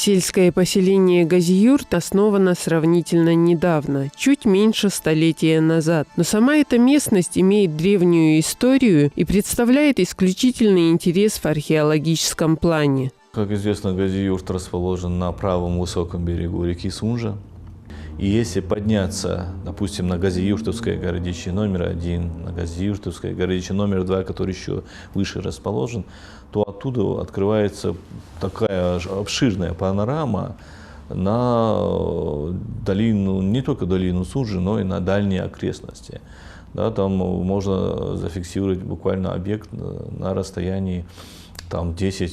Сельское поселение Газиюрт основано сравнительно недавно, чуть меньше столетия назад. Но сама эта местность имеет древнюю историю и представляет исключительный интерес в археологическом плане. Как известно, Газиюрт расположен на правом высоком берегу реки Сунжа. И если подняться, допустим, на Газиюртовское городище номер 1, на Газиюртовское городище номер 2, который еще выше расположен, то оттуда открывается такая обширная панорама на долину, не только долину Сунжи, но и на дальние окрестности. Да, там можно зафиксировать буквально объект на расстоянии 10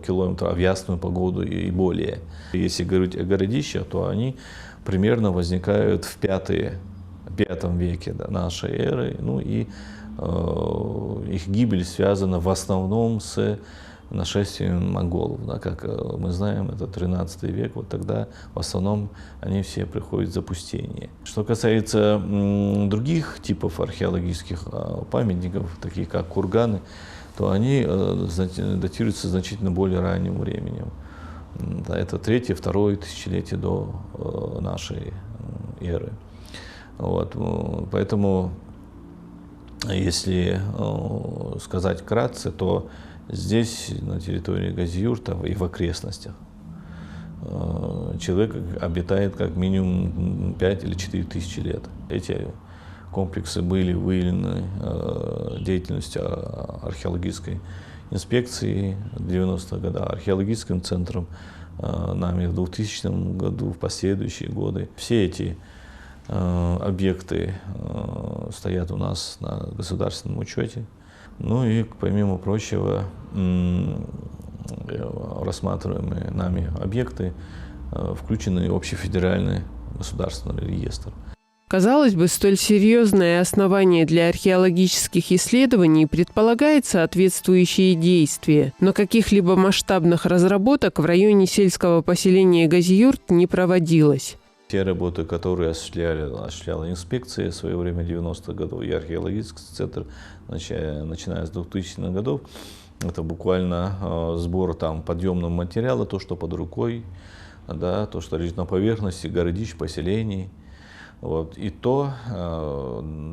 километров в ясную погоду и более. Если говорить о городищах, то они примерно возникают в V веке нашей эры. Ну и их гибель связана в основном с нашествием монголов. Да, как мы знаем, это 13 век, вот тогда в основном они все приходят в запустение. Что касается других типов археологических памятников, таких как курганы, то они датируются значительно более ранним временем. Это 3-2 тысячелетие до нашей эры. Вот. Поэтому, если сказать вкратце, то здесь, на территории Газиюрта и в окрестностях, человек обитает как минимум 5 или 4 тысячи лет. Эти комплексы были выявлены деятельностью археологической инспекции в 90-х годах, археологическим центром нами в 2000 году, в последующие годы. Все эти объекты стоят у нас на государственном учете. Ну и, помимо прочего, рассматриваемые нами объекты включены в общефедеральный государственный реестр. Казалось бы, столь серьезное основание для археологических исследований предполагает соответствующие действия, но каких-либо масштабных разработок в районе сельского поселения Газиюрт не проводилось. Те работы, которые осуществляла инспекция в свое время 90-х годов и археологический центр, начиная с 2000-х годов, это буквально сбор подъемного материала, то, что под рукой, да, то, что лежит на поверхности городищ, поселений. Вот. И то,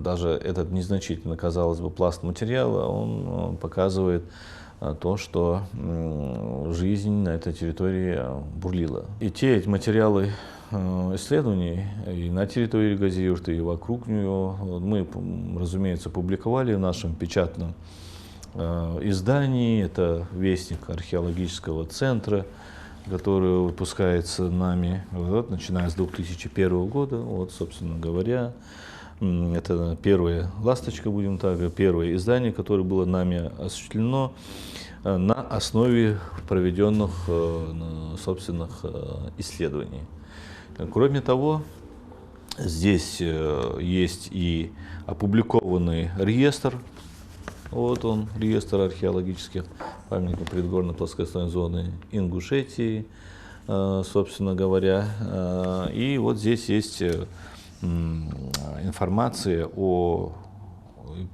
даже этот незначительный, казалось бы, пласт материала, он показывает то, что жизнь на этой территории бурлила. И эти материалы исследований и на территории Газиюрта, и вокруг нее мы, разумеется, публиковали в нашем печатном издании. Это «Вестник археологического центра», который выпускается нами, начиная с 2001 года. Вот, собственно говоря, это первая ласточка, будем так, первое издание, которое было нами осуществлено на основе проведенных собственных исследований. Кроме того, здесь есть и опубликованный реестр. Вот он, реестр археологических памятников предгорно-плоскостной зоны Ингушетии, собственно говоря. И вот здесь есть информация о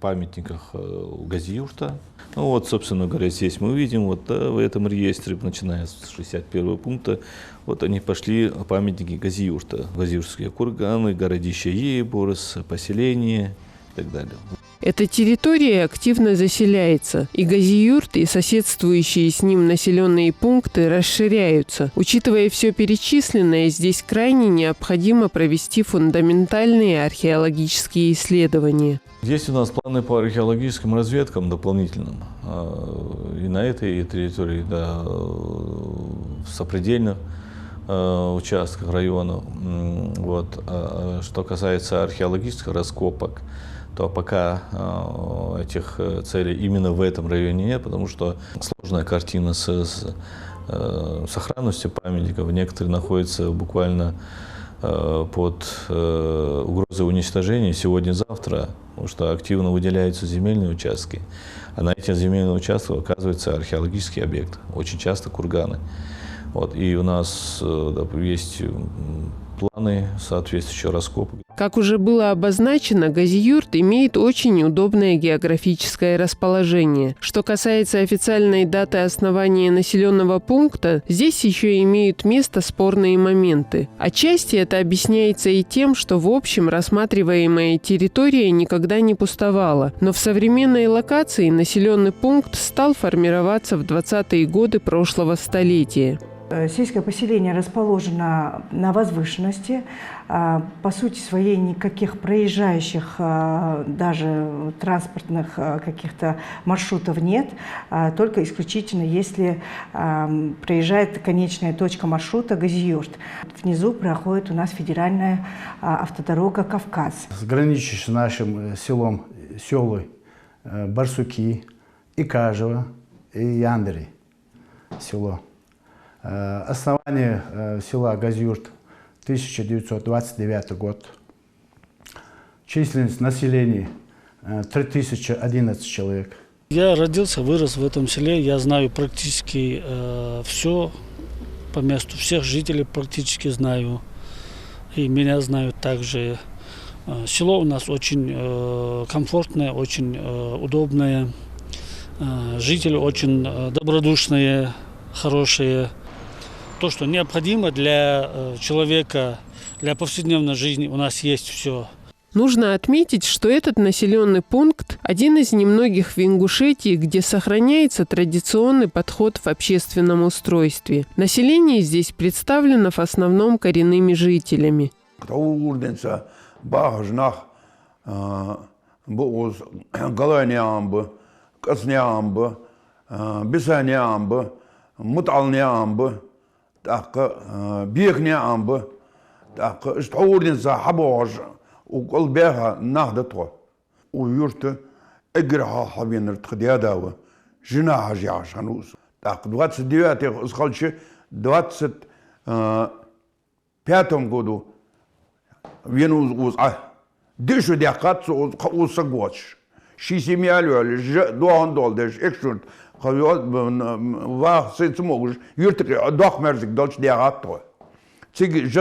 памятниках Газиюрта. Ну вот, собственно говоря, здесь мы видим, вот в этом реестре, начиная с 61 пункта, вот они пошли памятники Газиюрта. Газиюртские курганы, городище Ейбурс, поселение и так далее. Эта территория активно заселяется, и Газиюрт, и соседствующие с ним населенные пункты расширяются. Учитывая все перечисленное, здесь крайне необходимо провести фундаментальные археологические исследования. Есть у нас планы по археологическим разведкам дополнительным. И на этой территории, да, в сопредельных участках района. Вот. Что касается археологических раскопок, то пока этих целей именно в этом районе нет, потому что сложная картина с сохранностью памятников. Некоторые находятся буквально под угрозой уничтожения сегодня-завтра, потому что активно выделяются земельные участки. А на этих земельных участках оказывается археологический объект, очень часто курганы. Вот. И у нас есть планы, соответствующие раскопы. Как уже было обозначено, Газиюрт имеет очень удобное географическое расположение. Что касается официальной даты основания населенного пункта, здесь еще имеют место спорные моменты. Отчасти это объясняется и тем, что в общем рассматриваемая территория никогда не пустовала, но в современной локации населенный пункт стал формироваться в 20-е годы прошлого столетия. Сельское поселение расположено на возвышенности. По сути своей никаких проезжающих, даже транспортных каких-то маршрутов нет, только исключительно если проезжает конечная точка маршрута Газиюрт. Внизу проходит у нас федеральная автодорога «Кавказ». Граничит с нашим селом селы Барсуки, Икажево и Яндери село. Основание села Газиюрт 1929 год. Численность населения 3011 человек. Я родился, вырос в этом селе. Я знаю практически все по месту. Всех жителей практически знаю. И меня знают также. Село у нас очень комфортное, очень удобное. Жители очень добродушные, хорошие. То, что необходимо для человека, для повседневной жизни, у нас есть все. Нужно отметить, что этот населенный пункт – один из немногих в Ингушетии, где сохраняется традиционный подход в общественном устройстве. Население здесь представлено в основном коренными жителями. وقل بها نهضته ويرت اجرها حبين ارتخديا داوة جناها جي عشانوس так 29 сколько 25 году вену уз дышу дякат уз сагоч шисимиалю ж доан долдеш экшунт ва сет могуш юрт дох мерзик дольч дякат. Здесь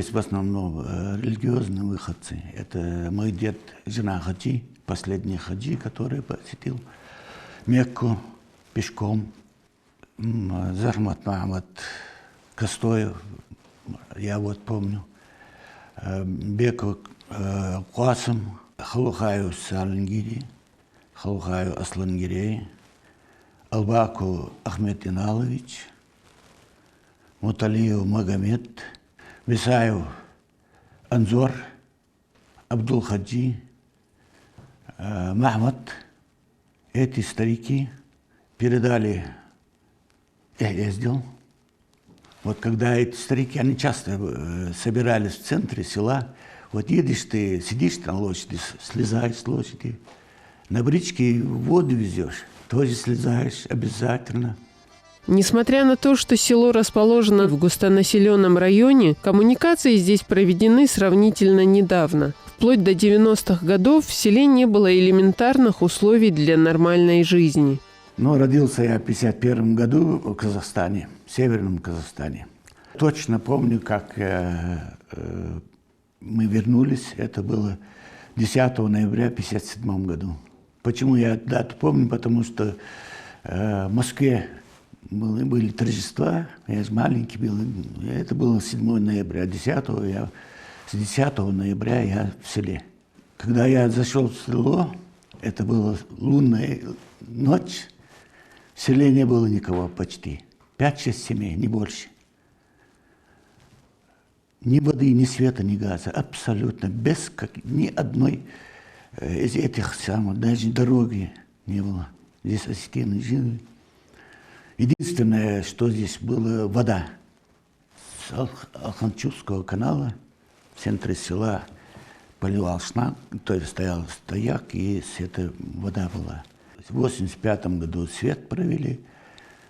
в основном религиозные выходцы. Это мой дед Жинахати, последний хаджи, который посетил Мекку пешком. Захмат Махмад Костоев, я вот помню. Беку Куасым, Халухаю Салангири, Халухаю Аслангирей, Албаку Ахмед Иналович, Муталиев Магомед, Висаев Анзор, Абдул-Хаджи, Махмад. Эти старики передали, я ездил. Вот когда эти старики, они часто собирались в центре села. Вот едешь ты, сидишь на лошади, слезаешь с лошади. На бричке воду везешь, тоже слезаешь обязательно. Несмотря на то, что село расположено в густонаселенном районе, коммуникации здесь проведены сравнительно недавно. Вплоть до 90-х годов в селе не было элементарных условий для нормальной жизни. Но родился я в 1951 году в Казахстане, в Северном Казахстане. Точно помню, как мы вернулись, это было 10 ноября 1957 году. Почему я дату помню? Потому что в Москве были торжества, я маленький был, это было 7 ноября, с 10 ноября я в селе. Когда я зашел в село, это была лунная ночь, в селе не было никого почти, 5-6 семей, не больше. Ни воды, ни света, ни газа, абсолютно, без ни одной из этих самых, даже дороги не было. Здесь осетины жили. Единственное, что здесь была вода. С Алханчурского канала в центре села поливал шланг, то есть стоял стояк, и эта вода была. В 1985 году свет провели,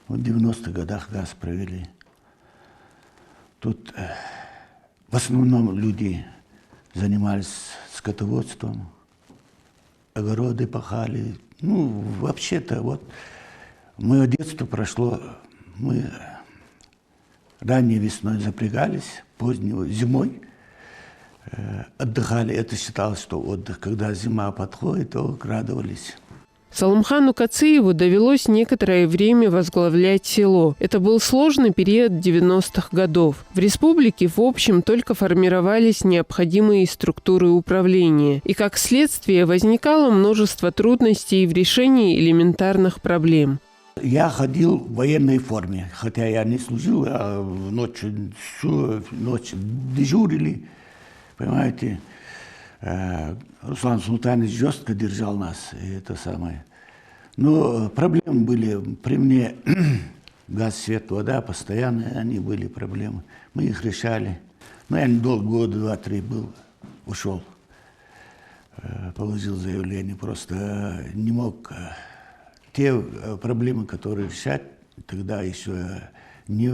в 90-х годах газ провели. Тут в основном люди занимались скотоводством, огороды пахали. Ну, вообще-то, вот, мое детство прошло, мы ранней весной запрягались, поздней зимой отдыхали. Это считалось, что отдых. Когда зима подходит, то радовались. Салымхану Кациеву довелось некоторое время возглавлять село. Это был сложный период 90-х годов. В республике, в общем, только формировались необходимые структуры управления. И как следствие возникало множество трудностей в решении элементарных проблем. Я ходил в военной форме, хотя я не служил, а ночью, всю ночь дежурили, понимаете. Руслан Султанович жестко держал нас, и это самое. Но проблемы были при мне, газ, свет, вода, постоянно они были проблемы. Мы их решали. Но я недолго, года 2-3 был, ушел. Положил заявление, просто не мог. Те проблемы, которые решать, тогда еще не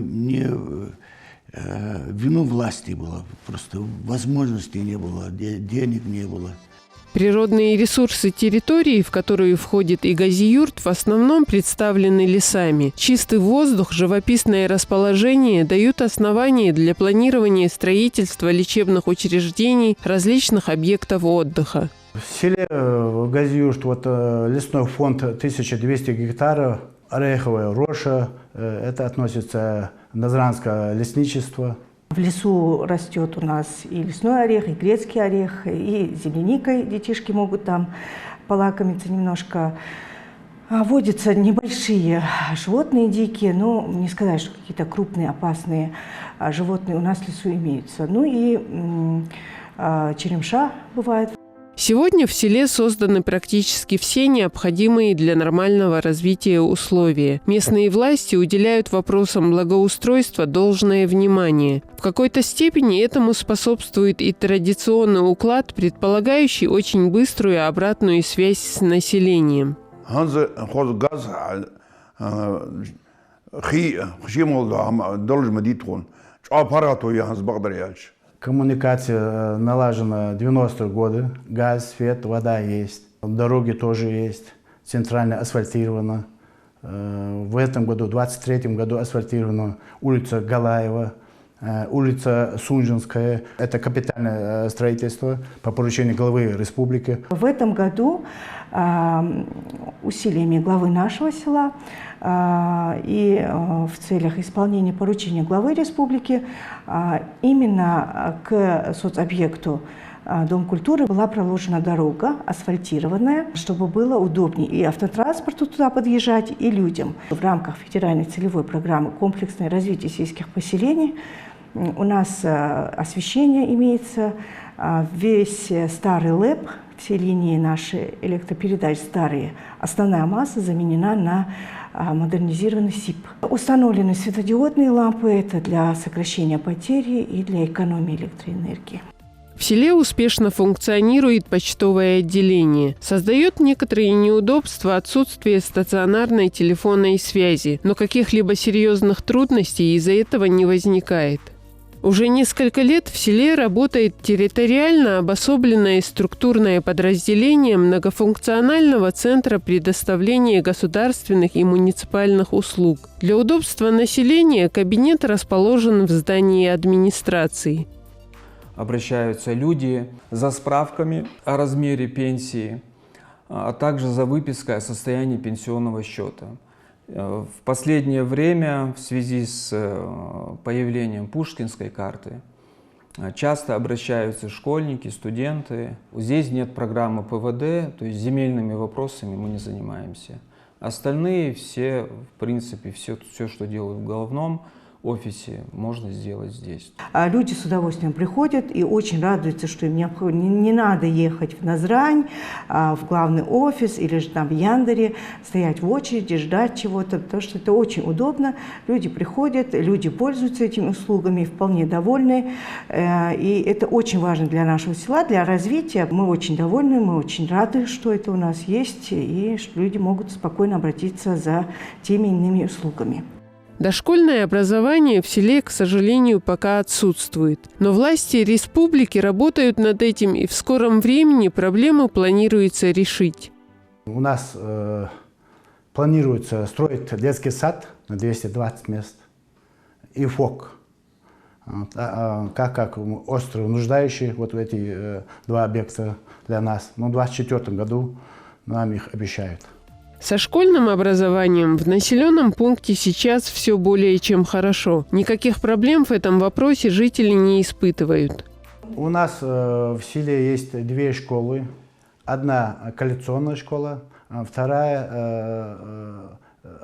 вину власти было, просто возможностей не было, денег не было. Природные ресурсы территории, в которую входит и Газиюрт, в основном представлены лесами. Чистый воздух, живописное расположение дают основания для планирования строительства лечебных учреждений, различных объектов отдыха. В селе Газиюрт лесной фонд 1200 гектаров, ореховая роща, это относится назранское лесничество. В лесу растет у нас и лесной орех, и грецкий орех, и земляникой детишки могут там полакомиться немножко. Водятся небольшие животные дикие, но не сказать, что какие-то крупные опасные животные у нас в лесу имеются. Ну и черемша бывает. Сегодня в селе созданы практически все необходимые для нормального развития условия. Местные власти уделяют вопросам благоустройства должное внимание. В какой-то степени этому способствует и традиционный уклад, предполагающий очень быструю обратную связь с населением. Коммуникация налажена 90-е годы. Газ, свет, вода есть. Дороги тоже есть. Центрально асфальтировано. В этом году, в 23-м году, асфальтирована улица Галаева, улица Сунжинская. Это капитальное строительство по поручению главы республики. В этом году усилиями главы нашего села и в целях исполнения поручения главы республики именно к соцобъекту Дом культуры была проложена дорога, асфальтированная, чтобы было удобнее и автотранспорту туда подъезжать, и людям. В рамках федеральной целевой программы «Комплексное развитие сельских поселений» у нас освещение имеется, весь старый ЛЭП, все линии наши электропередач старые, основная масса заменена на модернизированный СИП. Установлены светодиодные лампы, это для сокращения потери и для экономии электроэнергии. В селе успешно функционирует почтовое отделение. Создает некоторые неудобства отсутствие стационарной телефонной связи, но каких-либо серьезных трудностей из-за этого не возникает. Уже несколько лет в селе работает территориально обособленное структурное подразделение многофункционального центра предоставления государственных и муниципальных услуг. Для удобства населения кабинет расположен в здании администрации. Обращаются люди за справками о размере пенсии, а также за выпиской о состоянии пенсионного счета. В последнее время в связи с появлением Пушкинской карты часто обращаются школьники, студенты. Здесь нет программы ПВД, то есть земельными вопросами мы не занимаемся. Остальные все, в принципе, все, что делают в головном офисе, можно сделать здесь. Люди с удовольствием приходят и очень радуются, что им не надо ехать в Назрань, в главный офис или же там в Яндере, стоять в очереди, ждать чего-то, потому что это очень удобно. Люди приходят, люди пользуются этими услугами, вполне довольны. И это очень важно для нашего села, для развития. Мы очень довольны, мы очень рады, что это у нас есть, и что люди могут спокойно обратиться за теми иными услугами. Дошкольное образование в селе, к сожалению, пока отсутствует. Но власти республики работают над этим, и в скором времени проблему планируется решить. У нас планируется строить детский сад на 220 мест и ФОК как остро нуждающие вот эти два объекта для нас. Но в 2024 году нам их обещают. Со школьным образованием в населенном пункте сейчас все более чем хорошо. Никаких проблем в этом вопросе жители не испытывают. У нас в селе есть две школы. Одна коллекционная школа, вторая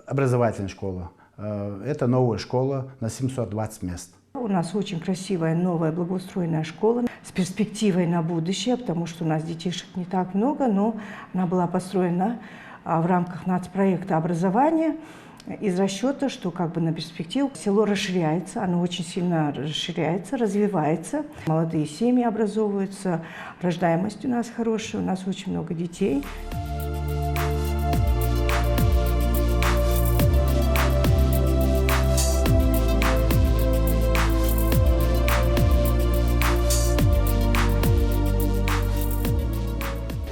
образовательная школа. Это новая школа на 720 мест. У нас очень красивая, новая, благоустроенная школа с перспективой на будущее, потому что у нас детишек не так много, но она была построена в рамках нацпроекта образования из расчета, что как бы на перспективу село расширяется, оно очень сильно расширяется, развивается. Молодые семьи образовываются, рождаемость у нас хорошая, у нас очень много детей.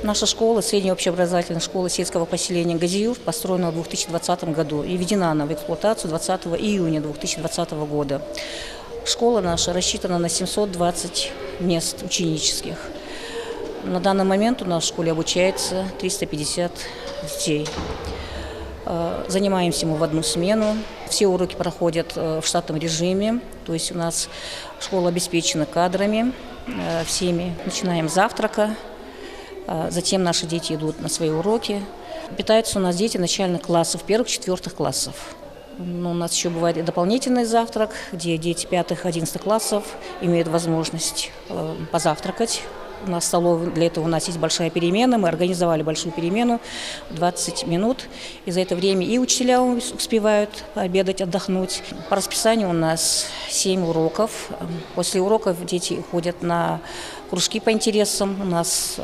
Наша школа, средняя общеобразовательная школа сельского поселения Газиюрт, построена в 2020 году и введена она в эксплуатацию 20 июня 2020 года. Школа наша рассчитана на 720 мест ученических. На данный момент у нас в школе обучается 350 детей. Занимаемся мы в одну смену. Все уроки проходят в штатном режиме, то есть у нас школа обеспечена кадрами всеми. Начинаем с завтрака. Затем наши дети идут на свои уроки. Питаются у нас дети начальных классов, первых-четвертых классов. Но у нас еще бывает и дополнительный завтрак, где дети 5-11 классов имеют возможность позавтракать. У нас столовая, для этого у нас есть большая перемена. Мы организовали большую перемену, 20 минут. И за это время и учителя успевают пообедать, отдохнуть. По расписанию у нас 7 уроков. После уроков дети ходят на кружки по интересам. У нас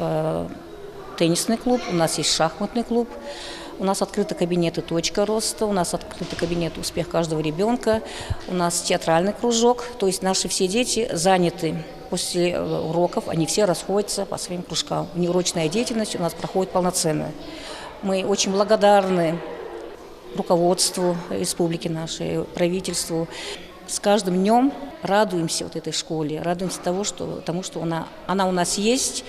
теннисный клуб, у нас есть шахматный клуб. У нас открыты кабинеты «Точка роста», у нас открыты кабинеты «Успех каждого ребенка», у нас театральный кружок. То есть наши все дети заняты. После уроков они все расходятся по своим кружкам. Неурочная деятельность у нас проходит полноценно. Мы очень благодарны руководству республики нашей, правительству. С каждым днем радуемся вот этой школе, радуемся тому, что она у нас есть,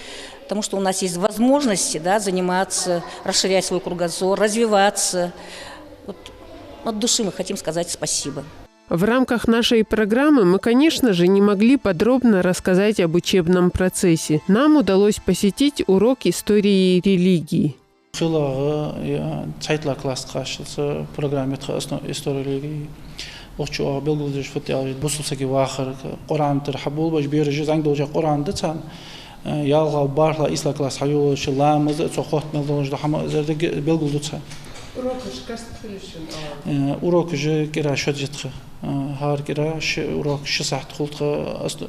потому что у нас есть возможности, да, заниматься, расширять свой кругозор, развиваться. Вот от души мы хотим сказать спасибо. В рамках нашей программы мы, конечно же, не могли подробно рассказать об учебном процессе. Нам удалось посетить урок истории и религии. Оқчуға белгілі футбол бұсылсаки вахыр Құран тырхабул баш бережі заңда уже Құранды цан ялға барла исла класс хаю шламыз цохот мелдонжда хама зерде белгілді цан урок же кира шоджитхы хар кира урок 6 саат хултхы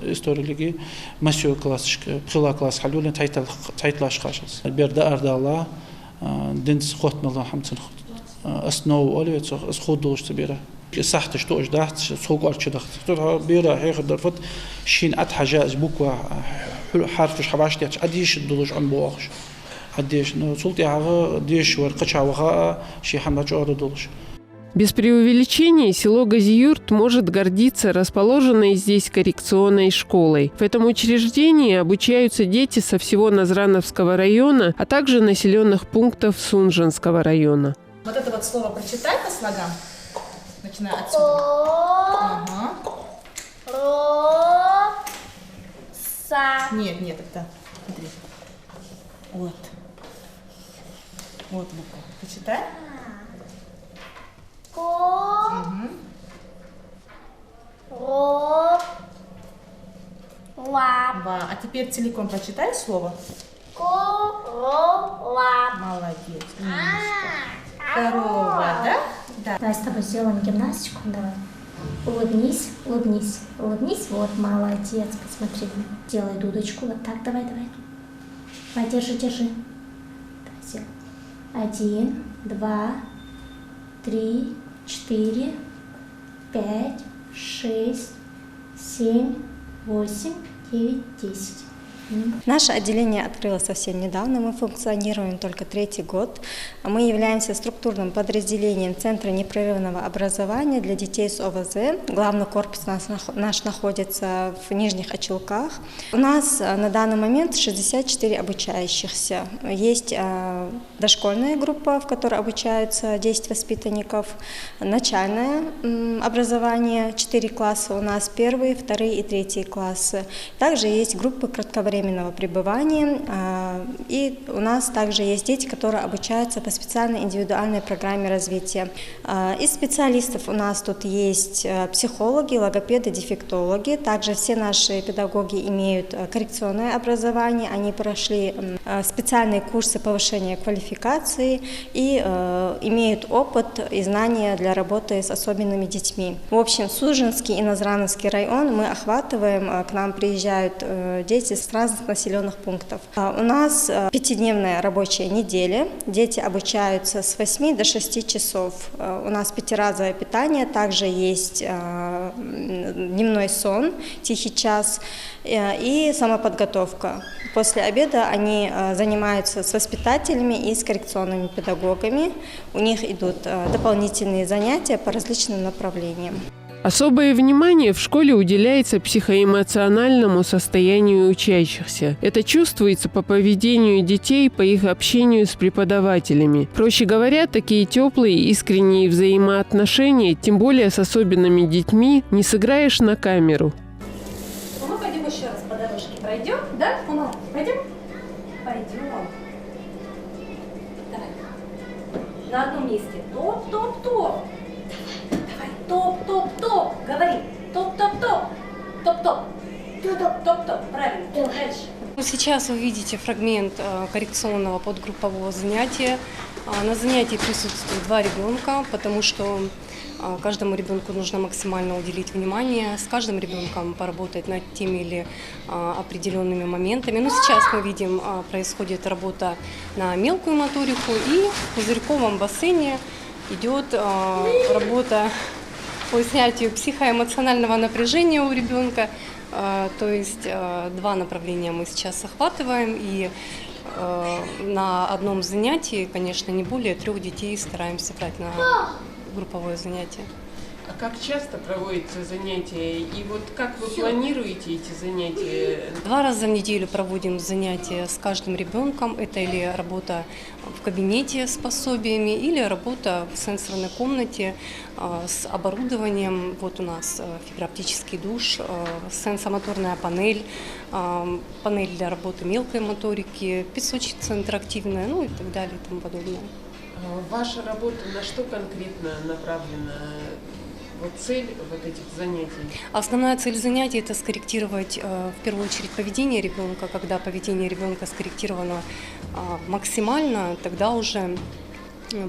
историялigi масё класс пхила класс халюлен тайтлаш қашыз берді ардала динс хот мелдон хамцын основу оливец сходулышты бері صحت شتوش دهت سوق أرش دهت ترى بيرا هيك درفت شين أتحاجة بوكوا حرفش حباشتي أديش الدلوش عن بواخش أديش نصلتي على ديش ورقش عوها شي حملة جوار الدلوش. Без преувеличения село Газиюрт может гордиться расположенной здесь коррекционной школой. В этом учреждении обучаются дети со всего Назрановского района, а также населенных пунктов Сунжанского района. Вот это вот слово прочитай по слогам. Начиная отсюда. Ага. Нет, это. Смотри. Вот. Вот буква. Прочитай. А теперь целиком прочитай слово. Молодец. Корова, да? Да. Давай с тобой сделаем гимнастику. Давай. Улыбнись, улыбнись, улыбнись. Вот, молодец. Посмотри. Делай дудочку. Вот так, давай. Давай, держи. Так, сделай. 1, 2, 3, 4, 5, 6, 7, 8, 9, 10. Наше отделение открылось совсем недавно, мы функционируем только 3-й год. Мы являемся структурным подразделением Центра непрерывного образования для детей с ОВЗ. Главный корпус наш находится в Нижних Очелках. У нас на данный момент 64 обучающихся. Есть дошкольная группа, в которой обучаются 10 воспитанников, начальное образование, 4 класса у нас, 1-й, 2-й и 3-й классы. Также есть группы кратковременного пребывания, и у нас также есть дети, которые обучаются по специальной индивидуальной программе развития. Из специалистов у нас тут есть психологи, логопеды, дефектологи. Также все наши педагоги имеют коррекционное образование, они прошли специальные курсы повышения квалификации и имеют опыт и знания для работы с особенными детьми. В общем, Сужинский и Назрановский район мы охватываем, к нам приезжают дети с разных населенных пунктов. У нас 5-дневная рабочая неделя, дети обучаются с 8 до 6 часов. У нас 5-разовое питание, также есть дневной сон, тихий час и самоподготовка. После обеда они занимаются с воспитателями и с коррекционными педагогами. У них идут дополнительные занятия по различным направлениям. Особое внимание в школе уделяется психоэмоциональному состоянию учащихся. Это чувствуется по поведению детей, по их общению с преподавателями. Проще говоря, такие теплые, искренние взаимоотношения, тем более с особенными детьми, не сыграешь на камеру. Мы пойдем еще раз по дорожке. Пройдем, да? Пойдем? Пойдем. Давай. На одном месте. Топ-топ-топ. Топ-топ-топ. Говори. Топ-топ-топ. Топ-топ. Топ-топ. Правильно. Дальше. Сейчас вы видите фрагмент коррекционного подгруппового занятия. На занятии присутствует 2 ребенка, потому что каждому ребенку нужно максимально уделить внимание, с каждым ребенком поработать над теми или определенными моментами. Но сейчас мы видим, происходит работа на мелкую моторику, и в пузырьковом бассейне идет работа по снятию психоэмоционального напряжения у ребенка. То есть 2 направления мы сейчас охватываем, и на одном занятии, конечно, не более 3 детей стараемся брать на групповое занятие. А как часто проводятся занятия? И вот как вы планируете эти занятия? 2 раза в неделю проводим занятия с каждым ребенком. Это или работа в кабинете с пособиями, или работа в сенсорной комнате с оборудованием. Вот у нас фиброоптический душ, сенсомоторная панель, панель для работы мелкой моторики, песочница интерактивная, ну и так далее и тому подобное. Ваша работа на что конкретно направлена? Вот цель вот этих занятий? Основная цель занятий – это скорректировать в первую очередь поведение ребенка. Когда поведение ребенка скорректировано максимально, тогда уже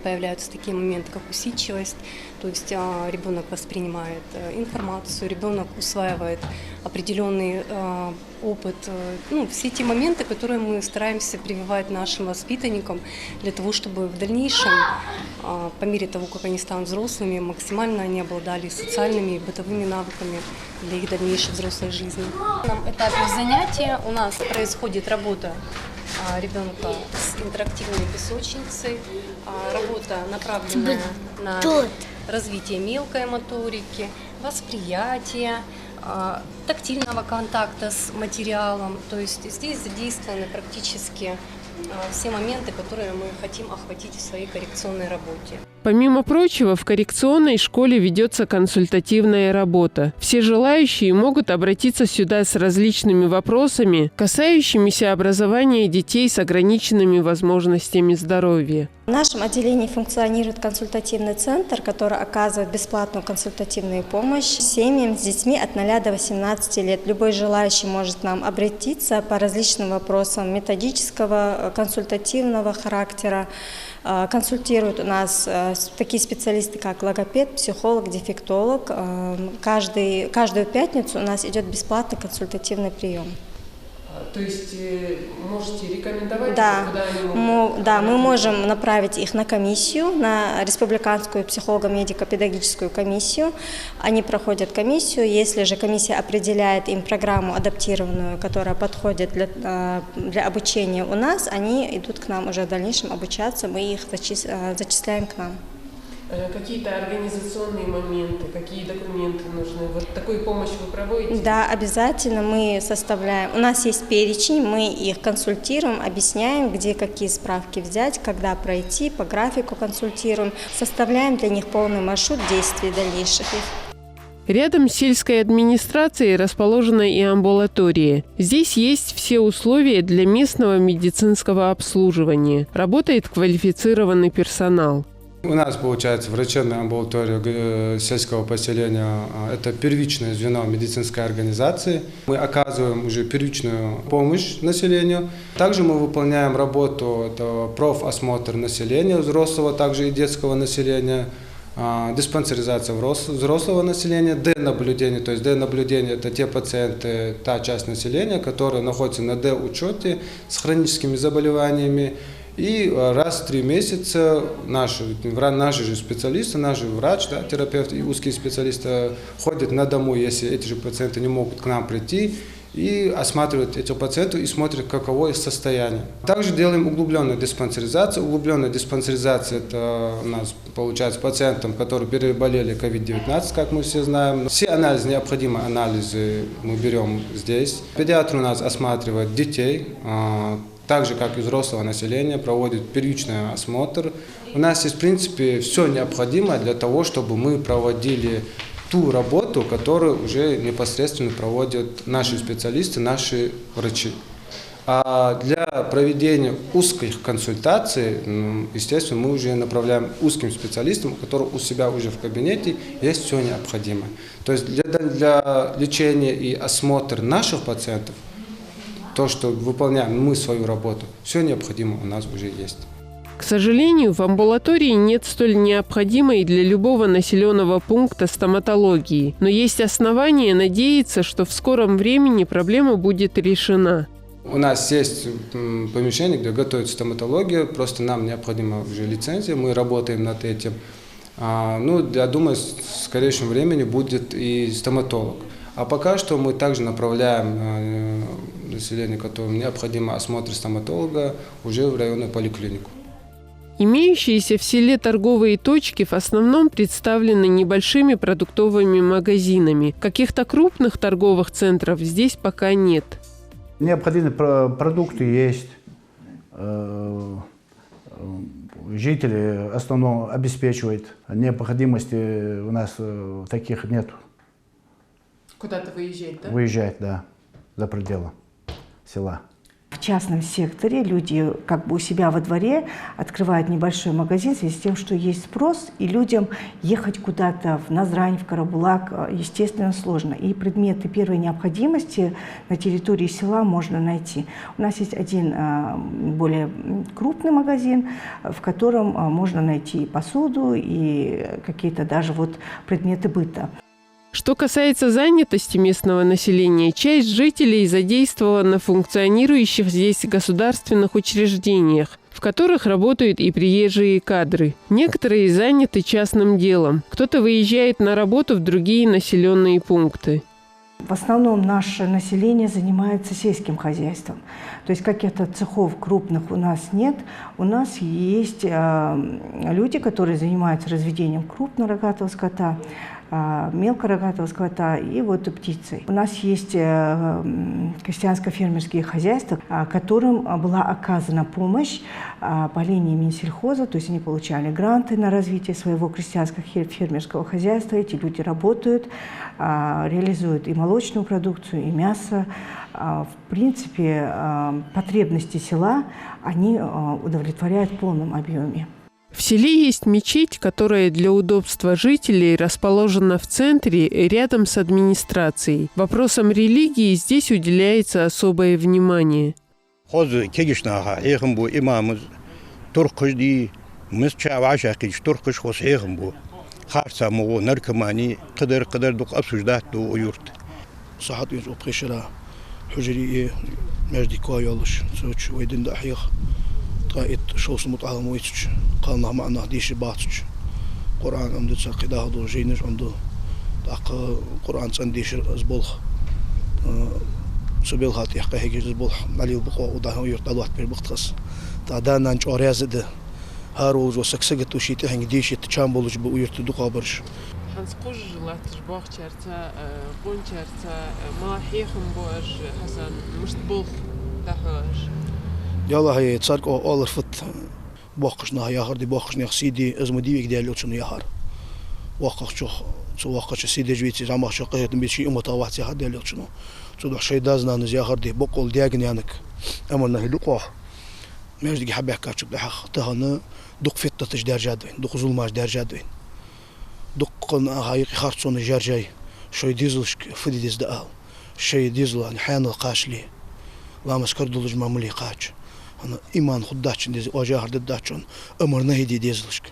появляются такие моменты, как усидчивость, то есть ребенок воспринимает информацию, ребенок усваивает определенный опыт, ну, все те моменты, которые мы стараемся прививать нашим воспитанникам для того, чтобы в дальнейшем, по мере того, как они станут взрослыми, максимально они обладали социальными и бытовыми навыками для их дальнейшей взрослой жизни. На этом этапе занятия у нас происходит работа ребенка с интерактивной песочницей, работа направленная на развитие мелкой моторики, восприятие, тактильного контакта с материалом. То есть здесь задействованы практически все моменты, которые мы хотим охватить в своей коррекционной работе. Помимо прочего, в коррекционной школе ведется консультативная работа. Все желающие могут обратиться сюда с различными вопросами, касающимися образования детей с ограниченными возможностями здоровья. В нашем отделении функционирует консультативный центр, который оказывает бесплатную консультативную помощь семьям с детьми от 0 до 18 лет. Любой желающий может к нам обратиться по различным вопросам методического, консультативного характера. Консультируют у нас такие специалисты, как логопед, психолог, дефектолог. Каждую пятницу у нас идет бесплатный консультативный прием. То есть можете рекомендовать, да, куда они могут? Да, мы можем направить их на комиссию, на республиканскую психолого-медико-педагогическую комиссию. Они проходят комиссию. Если же комиссия определяет им программу адаптированную, которая подходит для обучения у нас, они идут к нам уже в дальнейшем обучаться, мы их зачисляем к нам. Какие-то организационные моменты, какие документы нужны? Вот такую помощь вы проводите? Да, обязательно мы составляем. У нас есть перечень, мы их консультируем, объясняем, где какие справки взять, когда пройти, по графику консультируем. Составляем для них полный маршрут действий дальнейших их. Рядом с сельской администрацией расположена и амбулатория. Здесь есть все условия для местного медицинского обслуживания. Работает квалифицированный персонал. У нас, получается, врачебная амбулатория сельского поселения – это первичное звено медицинской организации. Мы оказываем уже первичную помощь населению. Также мы выполняем работу, это профосмотр населения, взрослого, также и детского населения, диспансеризация взрослого населения, Д-наблюдение. То есть Д-наблюдение – это те пациенты, та часть населения, которая находится на Д-учете с хроническими заболеваниями. И раз в 3 месяца наши же специалисты, наш врач, да, терапевт и узкие специалисты ходят на дому, если эти же пациенты не могут к нам прийти, и осматривают этих пациентов и смотрят, каково их состояние. Также делаем углубленную диспансеризацию. Углубленная диспансеризация – это у нас получается пациентам, которые переболели COVID-19, как мы все знаем. Все анализы, необходимые анализы мы берем здесь. Педиатр у нас осматривает детей, так же, как и взрослого населения, проводит первичный осмотр. У нас есть, в принципе, все необходимое для того, чтобы мы проводили ту работу, которую уже непосредственно проводят наши специалисты, наши врачи. А для проведения узких консультаций, естественно, мы уже направляем узким специалистам, у которых у себя уже в кабинете есть все необходимое. То есть для лечения и осмотра наших пациентов, то, что выполняем мы свою работу, все необходимое у нас уже есть. К сожалению, в амбулатории нет столь необходимой для любого населенного пункта стоматологии. Но есть основания надеяться, что в скором времени проблема будет решена. У нас есть помещение, где готовится стоматология, просто нам необходима уже лицензия, мы работаем над этим. Я думаю, в скорейшем времени будет и стоматолог. А пока что мы также направляем население, которому необходимо осмотр стоматолога, уже в районную поликлинику. Имеющиеся в селе торговые точки в основном представлены небольшими продуктовыми магазинами. Каких-то крупных торговых центров здесь пока нет. Необходимые продукты есть. Жители в основном обеспечивают. Необходимости у нас таких нет. Куда-то выезжать, да? Выезжать, да, за пределы села. В частном секторе люди как бы у себя во дворе открывают небольшой магазин в связи с тем, что есть спрос, и людям ехать куда-то в Назрань, в Карабулак, естественно, сложно. И предметы первой необходимости на территории села можно найти. У нас есть один более крупный магазин, в котором можно найти и посуду, и какие-то даже вот предметы быта. Что касается занятости местного населения, часть жителей задействована в функционирующих здесь государственных учреждениях, в которых работают и приезжие кадры. Некоторые заняты частным делом, кто-то выезжает на работу в другие населенные пункты. В основном наше население занимается сельским хозяйством. То есть каких-то цехов крупных у нас нет. У нас есть люди, которые занимаются разведением крупного рогатого скота, мелкорогатого скота и вот птицей. У нас есть крестьянско-фермерские хозяйства, которым была оказана помощь по линии Минсельхоза, то есть они получали гранты на развитие своего крестьянско-фермерского хозяйства. Эти люди работают, реализуют и молочную продукцию, и мясо. В принципе, потребности села они удовлетворяют в полном объеме. В селе есть мечеть, которая для удобства жителей расположена в центре, рядом с администрацией. Вопросам религии здесь уделяется особое внимание. مجدي كويولش سوتش ويدين دحيخ قائد شوص متعلم ويتش قالنا معنا ديش باتش قرآن عمدو تساقيده دو جينش عمدو تاق قرآن سنديش زبولخ سبيل خاطي حقا هيك زبولخ عليو بقوا وضعه يرتلوات بير بختخص تعدانا نش أريازده هاروز وسكسجت وشيت هنگ ديش تشامبولش بويرتدو قابرش هنسقوج لاتش باخ شرطة قون شرطة ما حيخم بوش حسن مش بولخ دهاش يلا هي تصارك أول فت باقش نه يهار دي باقش نه سيدي أزمدي بيك ديالو شنو يهار واقش شو واقش سيدي جويتي زعما شقة تنبيشي أمتا واحد يهار ديالو شنو شو شيء دازنا نزيهار دي بقول دياجن يانك أمرنا هيلقوه ما يجدي حبي حكاتش بلحق تهنا دق فتة تجدار جادوين دق ظلماش دار جادوين دق هاي خارصون جارجاي شوي ديزلش فدي ديز دقال شيء ديزل يعني حيان القاش لي لا مسكر دولج معمولي قاش أنا إيمان خداتش ديز أجاهر دداتشون أمرنا هيدي ديزلش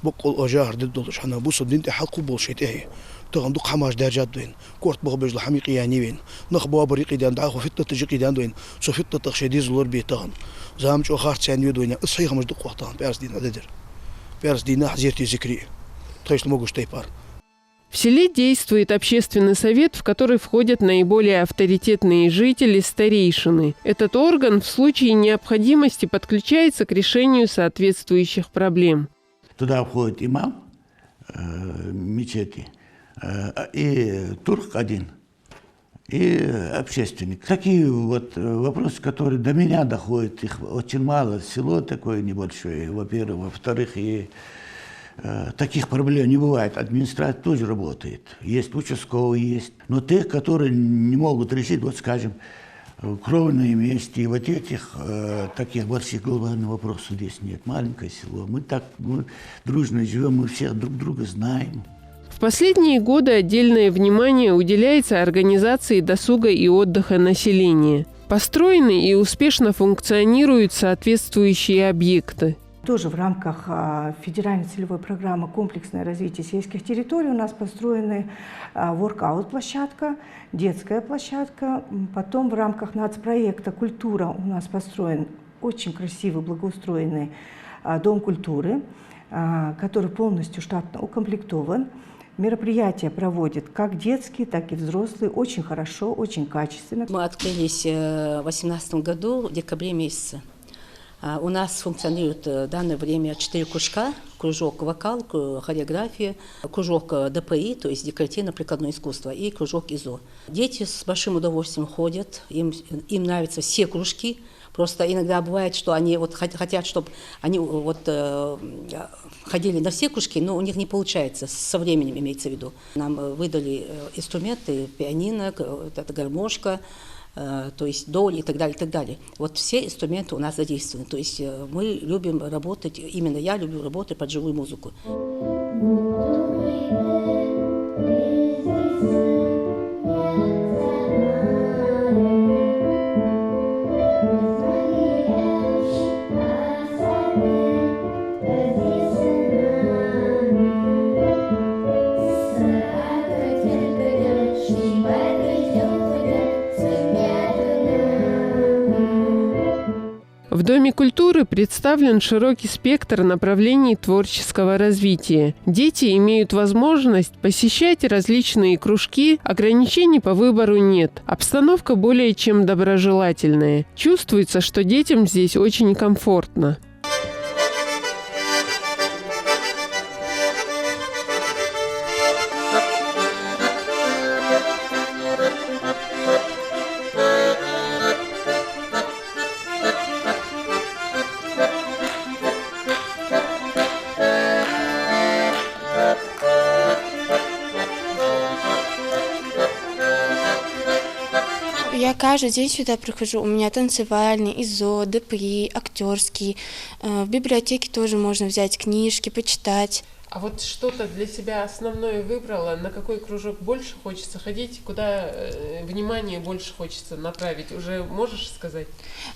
بقول أجاهر ددولج أنا بوصل دينتي حلقو بولشيت إيه تغن دق حماش دار جادوين كورت بغبج الحميقي يعني وين نخبوا بريقي دان دعو فتة تجيقي دان دوين سو فتة تخشي ديزلور بي تغن زامج أخارت سان يدوين أصحيح مش دق وقتان بيرس دين أددر بيرس دين حزيرتي ذكري تخيش الموجوش تيبار. В селе действует общественный совет, в который входят наиболее авторитетные жители, старейшины. Этот орган в случае необходимости подключается к решению соответствующих проблем. Туда входит имам мечети и турк один, и общественник. Такие вот вопросы, которые до меня доходят, их очень мало. Село такое небольшое, во-первых. Во-вторых, и таких проблем не бывает. Администрация тоже работает. Есть участковые, есть. Но тех, которые не могут решить, вот скажем, кровные вместе, и вот этих таких больших глобальных вопросов здесь нет. Маленькое село. Мы дружно живем, мы всех друг друга знаем. В последние годы отдельное внимание уделяется организации досуга и отдыха населения. Построены и успешно функционируют соответствующие объекты. Тоже в рамках федеральной целевой программы «Комплексное развитие сельских территорий» у нас построены воркаут-площадка, детская площадка. Потом в рамках нацпроекта «Культура» у нас построен очень красивый, благоустроенный дом культуры, который полностью штатно укомплектован. Мероприятия проводят как детские, так и взрослые, очень хорошо, очень качественно. Мы открылись в 2018 году, в декабре месяце. У нас функционирует в данное время 4 кружка. Кружок вокал, хореография, кружок ДПИ, то есть декоративно-прикладное искусство, и кружок ИЗО. Дети с большим удовольствием ходят, им нравятся все кружки. Просто иногда бывает, что они вот хотят, чтобы они вот ходили на все кружки, но у них не получается, со временем имеется в виду. Нам выдали инструменты, пианино, это гармошка, то есть доль и так далее, и так далее. Вот все инструменты у нас задействованы. То есть мы любим работать, именно я люблю работать под живую музыку. В Доме культуры представлен широкий спектр направлений творческого развития. Дети имеют возможность посещать различные кружки, ограничений по выбору нет. Обстановка более чем доброжелательная. Чувствуется, что детям здесь очень комфортно. Я каждый день сюда прихожу. У меня танцевальный, ИЗО, ДПИ, актерский. В библиотеке тоже можно взять книжки, почитать. А вот что-то для себя основное выбрала? На какой кружок больше хочется ходить? Куда внимание больше хочется направить? Уже можешь сказать?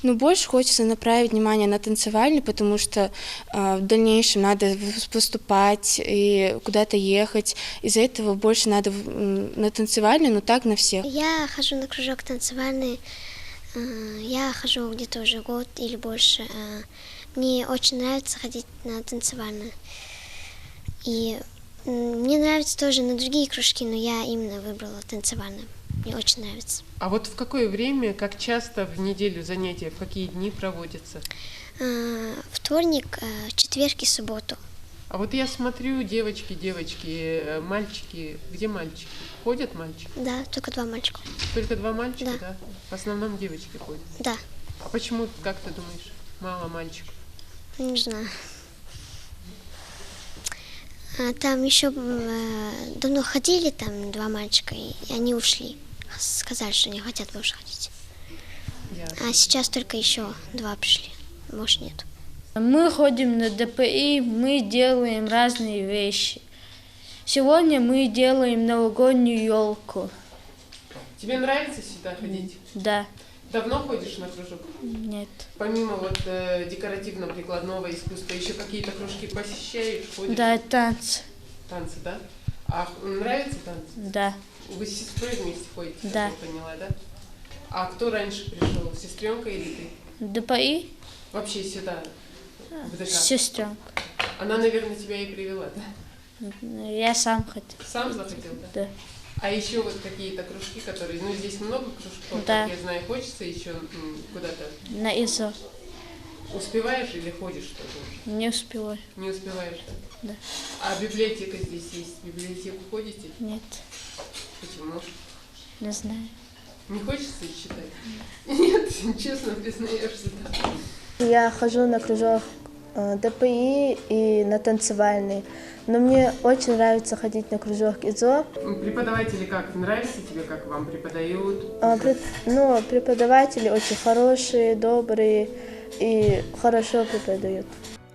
Ну, больше хочется направить внимание на танцевальный, потому что в дальнейшем надо поступать и куда-то ехать. Из-за этого больше надо на танцевальный, но так на всех. Я хожу на кружок танцевальный Я хожу где-то уже год или больше. Мне очень нравится ходить на танцевальную. И мне нравится тоже на другие кружки, но я именно выбрала танцевальную. Мне очень нравится. А вот в какое время, как часто в неделю занятия, в какие дни проводятся? Вторник, четверг и субботу. А вот я смотрю, девочки, мальчики. Где мальчики? Ходят мальчики? Да, только 2 мальчика. Только 2 мальчика, Да. да? В основном девочки ходят? Да. А почему, как ты думаешь, мало мальчиков? Не знаю. Там еще давно ходили, там 2 мальчика, и они ушли. Сказали, что не хотят больше ходить. Ясно. А сейчас только еще 2 пришли, больше нет. Мы ходим на ДПИ, мы делаем разные вещи. Сегодня мы делаем новогоднюю елку. Тебе нравится сюда ходить? Да. Давно ходишь на кружок? Нет. Помимо вот декоративно-прикладного искусства, еще какие-то кружки посещаешь, ходишь? Да, танцы. Танцы, да? А нравятся танцы? Да. Вы с сестрой вместе ходите, Да. как я поняла, да? А кто раньше пришел, сестренка или ты? ДПИ? Вообще сюда, в ДК? Сестренка. Она, наверное, тебя и привела, да? Я сам хотел. Сам захотел, да? Да. А еще вот какие-то кружки, которые, ну здесь много кружков, Да. как я знаю, хочется еще куда-то. На ИЗО. Успеваешь или ходишь тоже? Не успеваю. Не успеваешь, да? Да. А библиотека здесь есть? В библиотеку ходите? Нет. Почему? Не знаю. Не хочется читать? Нет, честно признаешься, да. Я хожу на кружок ДПИ и на танцевальный. Но мне очень нравится ходить на кружок ИЗО. Преподаватели как? Нравится тебе, как вам преподают? Преподаватели очень хорошие, добрые и хорошо преподают.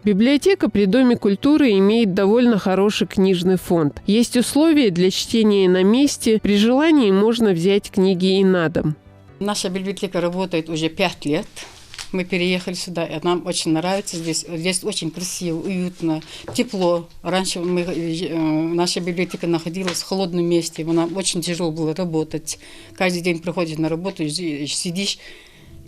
Библиотека при Доме культуры имеет довольно хороший книжный фонд. Есть условия для чтения на месте. При желании можно взять книги и на дом. Наша библиотека работает уже 5 лет. Мы переехали сюда, и нам очень нравится здесь. Здесь очень красиво, уютно, тепло. Раньше наша библиотека находилась в холодном месте. Нам очень тяжело было работать. Каждый день приходишь на работу, сидишь,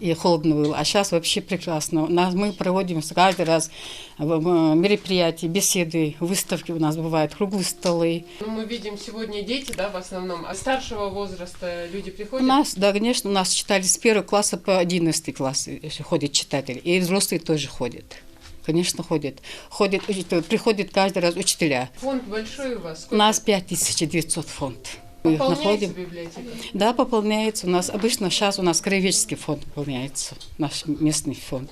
и холодно было. А сейчас вообще прекрасно. Мы проводим каждый раз мероприятия, беседы, выставки у нас бывают, круглые столы. Мы видим сегодня дети, да, в основном. А старшего возраста люди приходят? У нас, да, конечно, у нас читали с 1 класса по 11 класс ходят читатели. И взрослые тоже ходят. Конечно, ходят. Приходят каждый раз учителя. Фонд большой у вас? Сколько? У нас 5900 фонд. Пополняется библиотека? Да, пополняется. У нас обычно сейчас у нас краеведческий фонд пополняется, наш местный фонд.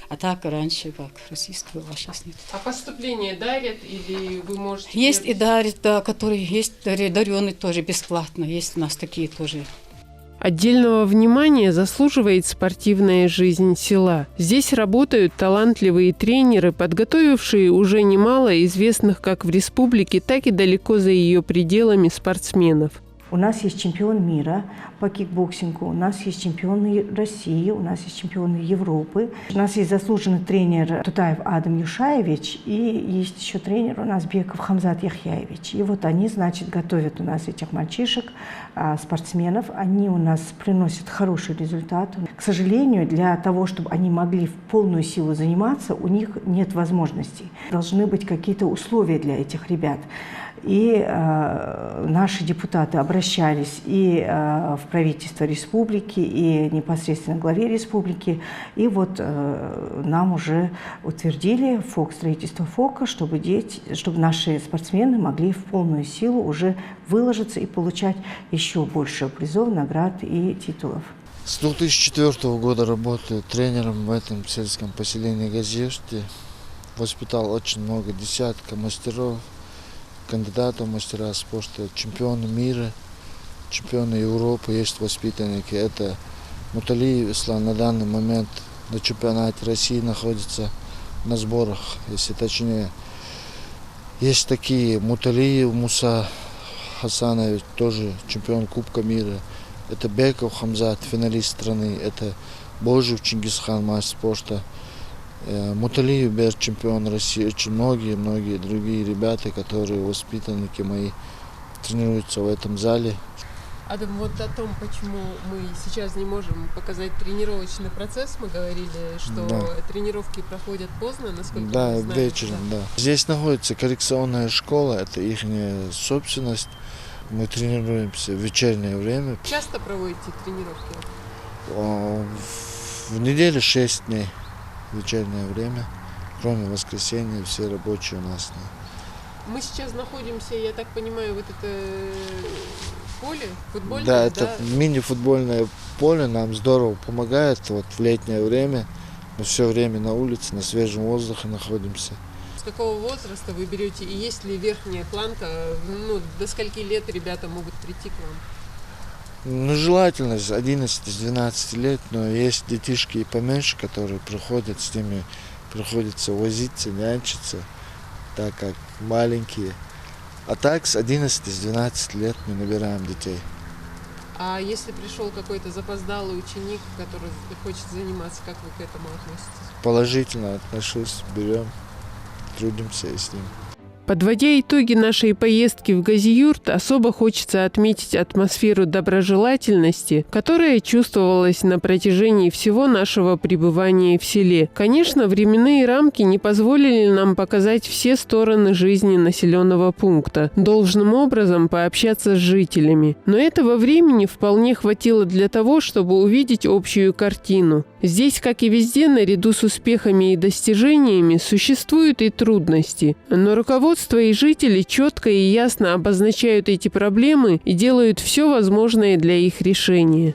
А так раньше как российский был, а сейчас нет. А поступление дарят или вы можете? Есть и дарят, да, которые есть дареные тоже бесплатно. Есть у нас такие тоже. Отдельного внимания заслуживает спортивная жизнь села. Здесь работают талантливые тренеры, подготовившие уже немало известных как в республике, так и далеко за ее пределами спортсменов. У нас есть чемпион мира по кикбоксингу, у нас есть чемпионы России, у нас есть чемпионы Европы. У нас есть заслуженный тренер Тутаев Адам Юшаевич и есть еще тренер у нас Беков Хамзат Яхьяевич. И вот они, значит, готовят у нас этих мальчишек, спортсменов. Они у нас приносят хороший результат. К сожалению, для того, чтобы они могли в полную силу заниматься, у них нет возможностей. Должны быть какие-то условия для этих ребят. И наши депутаты обращались и в правительство республики, и непосредственно к главе республики. И вот нам уже утвердили строительство ФОКа, чтобы наши спортсмены могли в полную силу уже выложиться и получать еще больше призов, наград и титулов. С 2004 года работаю тренером в этом сельском поселении Газиюрте. Воспитал очень много десятков мастеров, кандидатов в мастера спорта, чемпионы мира, чемпионы Европы, есть воспитанники. Это Муталиев Ислам на данный момент на чемпионате России находится на сборах, если точнее. Есть такие Муталиев Муса Хасанович, тоже чемпион Кубка мира. Это Беков Хамзат, финалист страны. Это Божев Чингисхан, мастер спорта. Муталиев Бер, чемпион России, очень многие другие ребята, которые воспитанники мои, тренируются в этом зале. Адам, вот о том, почему мы сейчас не можем показать тренировочный процесс, мы говорили, что тренировки проходят поздно, насколько да, мы знаем. Вечером, да. Здесь находится коррекционная школа, это их собственность. Мы тренируемся в вечернее время. Часто проводите тренировки? В неделю 6 дней вечернее время, кроме воскресенья, все рабочие у нас. Мы сейчас находимся, я так понимаю, вот это поле футбольное? Да, это мини-футбольное поле нам здорово помогает вот в летнее время. Мы все время на улице, на свежем воздухе находимся. С какого возраста вы берете? И есть ли верхняя планка? До скольки лет ребята могут прийти к вам? Желательно с 11-12 лет, но есть детишки и поменьше, которые приходят, с ними приходится возиться, нянчиться, так как маленькие. А так с 11-12 лет мы набираем детей. А если пришел какой-то запоздалый ученик, который хочет заниматься, как вы к этому относитесь? Положительно отношусь, берем, трудимся и с ним. Подводя итоги нашей поездки в Газиюрт, особо хочется отметить атмосферу доброжелательности, которая чувствовалась на протяжении всего нашего пребывания в селе. Конечно, временные рамки не позволили нам показать все стороны жизни населенного пункта, должным образом пообщаться с жителями. Но этого времени вполне хватило для того, чтобы увидеть общую картину. Здесь, как и везде, наряду с успехами и достижениями, существуют и трудности. Но руководство и жители четко и ясно обозначают эти проблемы и делают все возможное для их решения.